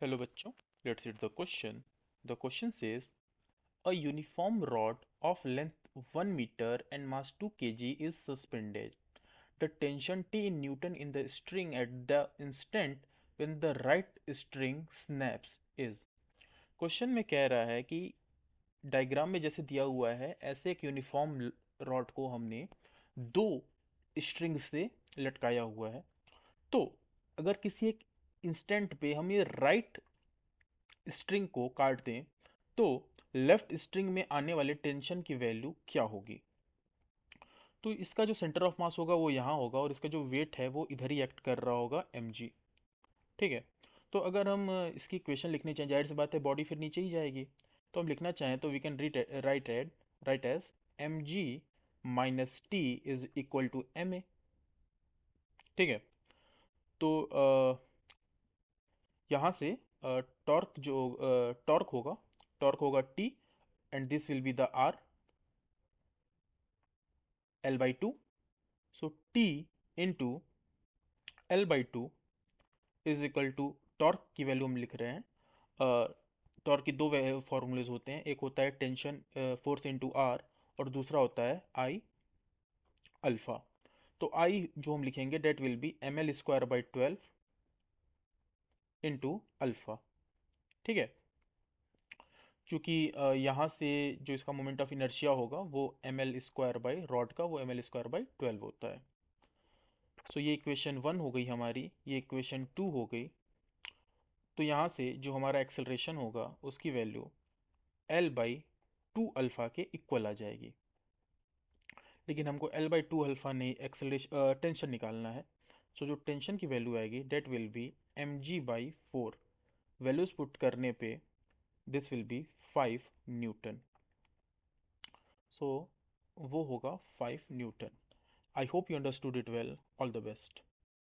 Hello बच्चों, let's read the question. The question says a uniform rod of length 1 meter and mass 2 kg is suspended. The tension T in Newton in the string at the instant when the right string snaps is. Question में कह रहा है कि diagram में जैसे दिया हुआ है ऐसे एक यूनिफॉर्म रॉड को हमने दो स्ट्रिंग से लटकाया हुआ है। तो अगर किसी एक इंस्टेंट पे हम ये राइट स्ट्रिंग को काट दें तो लेफ्ट स्ट्रिंग में आने वाले टेंशन की वैल्यू क्या होगी। तो इसका जो सेंटर ऑफ मास होगा वो यहाँ होगा और इसका जो वेट है वो इधर ही एक्ट कर रहा होगा mg। ठीक है। तो अगर हम इसकी इक्वेशन लिखनी चाहें, जाहिर सी बात है बॉडी फिर नीचे ही जाएगी। तो हम लिखना चाहें तो we can write as mg minus T is equal to ma। ठीक है। तो यहाँ से टॉर्क होगा T and this will be the R L by 2. So T into L by 2 is equal to torque की वैल्यू हम लिख रहे हैं। टॉर्क की दो फॉर्मूलेज होते हैं, एक होता है टेंशन फोर्स इंटू आर और दूसरा होता है आई अल्फा। तो आई जो हम लिखेंगे that will be M L square by 12 into alpha. ठीक है। क्योंकि यहाँ से जो इसका मोमेंट ऑफ इनर्शिया होगा वो M L square by rod का वो एम एल स्क्वायर बाई 12 होता है। सो ये इक्वेशन 1 हो गई हमारी, ये इक्वेशन 2 हो गई। तो यहाँ से जो हमारा एक्सेलरेशन होगा उसकी value L by two alpha के इक्वल आ जाएगी। लेकिन हमको एल बाई टू अल्फ़ा नहीं, एक्सेलरेशन टेंशन निकालना है। सो जो टेंशन की वैल्यू आएगी that will be M G by four. Values put करने पे this will be 5 newton. So वो होगा 5 newton. I hope you understood it well. All the best.